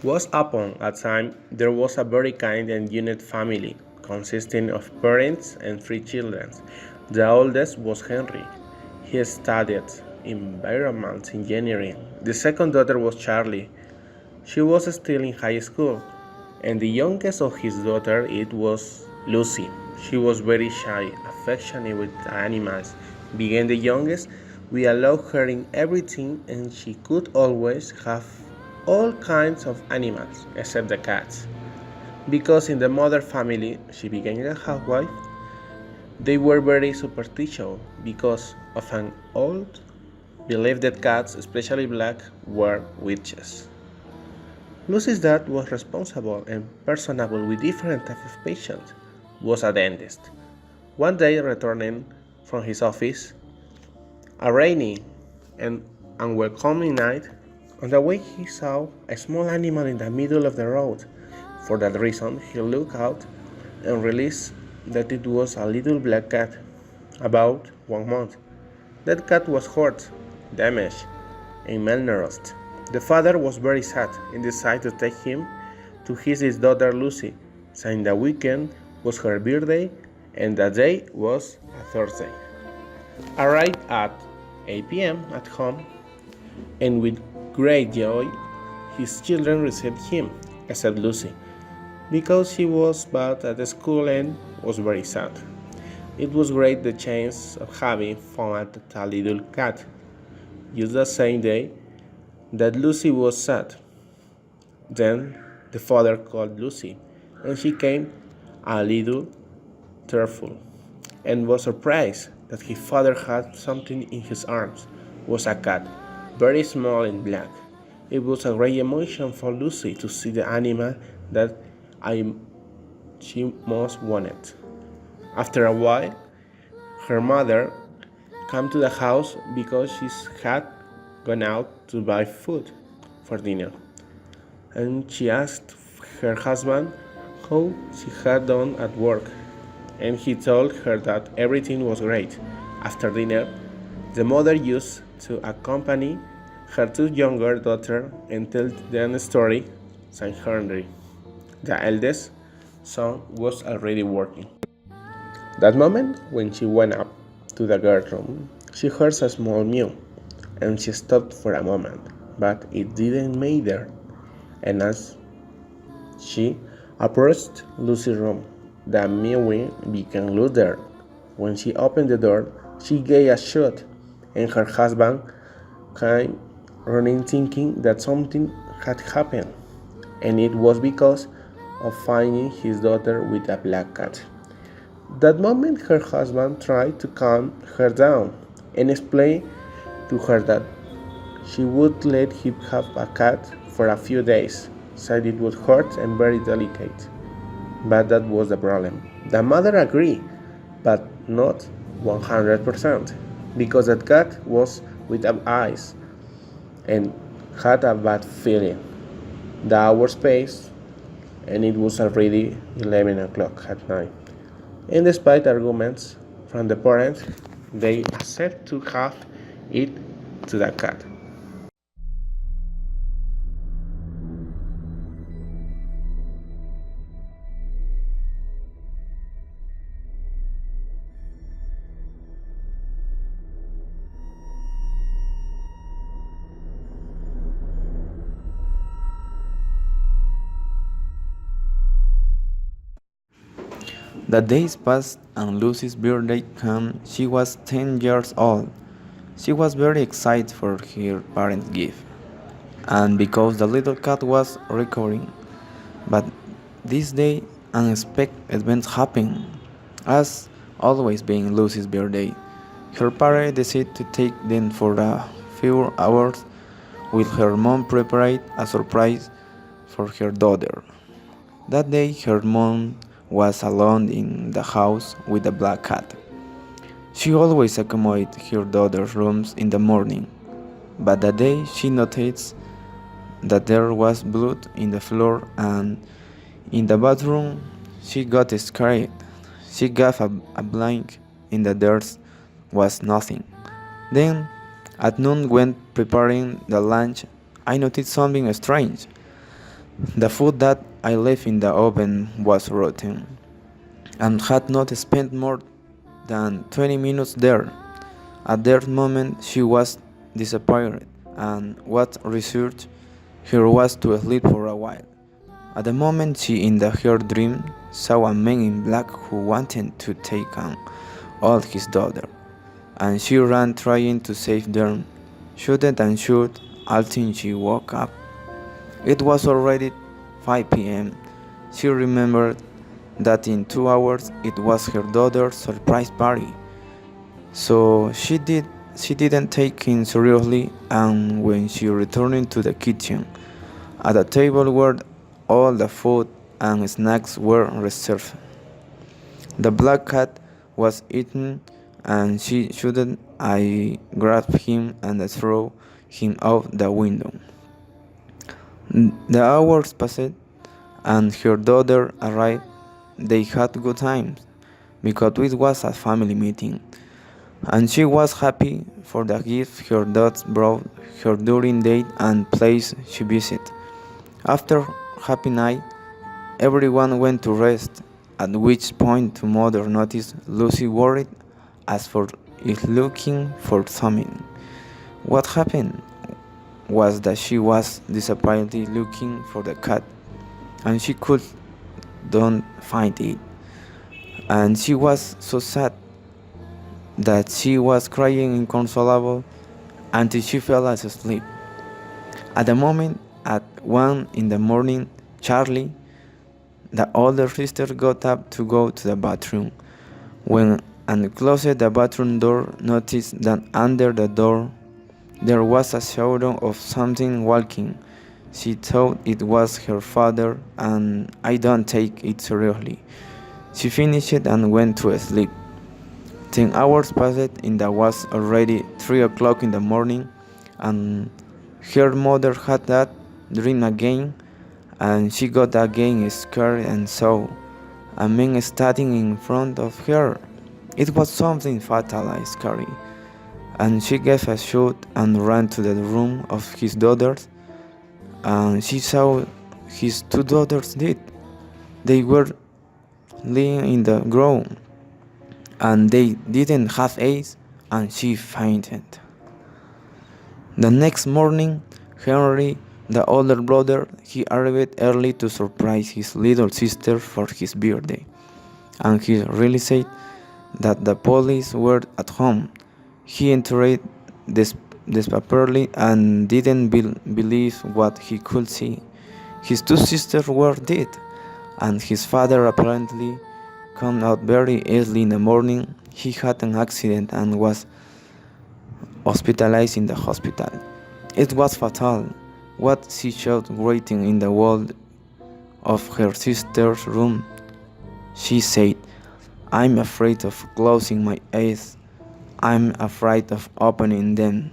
Once upon a time, there was a very kind and united family, consisting of parents and three children. The oldest was Henry. He studied environmental engineering. The second daughter was Charlie. She was still in high school. And the youngest of his daughter it was Lucy. She was very shy, affectionate with animals. Being the youngest, we allowed her in everything and she could always have all kinds of animals except the cats. Because in the mother family she became a housewife, they were very superstitious because of an old belief that cats, especially black, were witches. Lucy's dad was responsible and personable with different types of patients, was a dentist. One day returning from his office, a rainy and unwelcoming night, on the way he saw a small animal in the middle of the road. For that reason, he looked out and realized that it was a little black cat, about 1 month. That cat was hurt, damaged, and malnourished. The father was very sad and decided to take him to his daughter Lucy, saying the weekend was her birthday and the day was a Thursday. Arrived at 8 p.m. at home, and with great joy, his children received him, except Lucy, because she was bad at the school and was very sad. It was great the chance of having fun at a little cat. Just the same day that Lucy was sad. Then the father called Lucy, and she came a little tearful, and was surprised that his father had something in his arms. It was a cat, very small and black. It was a great emotion for Lucy to see the animal that she most wanted. After a while, her mother came to the house because she had gone out to buy food for dinner, and she asked her husband how she had done at work, and he told her that everything was great. After dinner, the mother used to accompany her two younger daughters and tell them a story. Saint Henry, the eldest son, was already working. That moment, when she went up to the guard room, she heard a small mew, and she stopped for a moment, but it didn't matter. And as she approached Lucy's room, the mewing became louder. When she opened the door, she gave a shout, and her husband came running thinking that something had happened, and it was because of finding his daughter with a black cat. That moment her husband tried to calm her down and explain to her that she would let him have a cat for a few days, said it would hurt and very delicate. But that was the problem. The mother agreed, but not 100%, because that cat was without eyes and had a bad feeling. The hours passed, and it was already 11 o'clock at night. And despite arguments from the parents, they accepted to have it to the cat. The days passed and Lucy's birthday came. She was 10 years old. She was very excited for her parents' gift, and because the little cat was recovering. But this day, unexpected events happened. As always being Lucy's birthday, her parents decided to take them for a few hours while her mom prepared a surprise for her daughter. That day, her mom was alone in the house with the black cat. She always accommodated her daughter's rooms in the morning, but that day she noticed that there was blood in the floor, and in the bathroom she got scared. She gave a blink in the there was nothing. Then, at noon when preparing the lunch, I noticed something strange. The food that I left in the oven was rotten, and had not spent more than 20 minutes there. At that moment she was disappointed, and what research her was to sleep for a while. At the moment she in her dream saw a man in black who wanted to take on all his daughter, and she ran trying to save them, shouted and shouted until she woke up. It was already 5 p.m. She remembered that in 2 hours it was her daughter's surprise party. So she didn't take him seriously, and when she returned to the kitchen, at a table where all the food and snacks were reserved, the black cat was eaten, and she shouldn't I grab him and throw him out the window. The hours passed, and her daughter arrived. They had good times because it was a family meeting, and she was happy for the gift her dad brought her during date and place she visited. After happy night, everyone went to rest, at which point her mother noticed Lucy worried as for if looking for something. What happened was that she was disappointed looking for the cat, and she could don't find it, and she was so sad that she was crying inconsolable until she fell asleep. At the moment, at 1 in the morning, Charlie, the older sister, got up to go to the bathroom. When and closed the bathroom door, noticed that under the door there was a shadow of something walking. She thought it was her father, and I don't take it seriously. She finished and went to sleep. 10 hours passed, and it was already 3 o'clock in the morning, and her mother had that dream again, and she got again scared and saw a man standing in front of her. It was something fatally scary, and she gave a shout and ran to the room of his daughters, and she saw his two daughters dead. They were laying in the ground, and they didn't have eyes, and she fainted. The next morning, Henry, the older brother, he arrived early to surprise his little sister for his birthday, and he realized that the police were at home. He entered desperately and didn't believe what he could see. His two sisters were dead, and his father apparently came out very early in the morning. He had an accident and was hospitalized in the hospital. It was fatal. What she saw waiting in the wall of her sister's room, she said, "I'm afraid of closing my eyes. I'm afraid of opening them."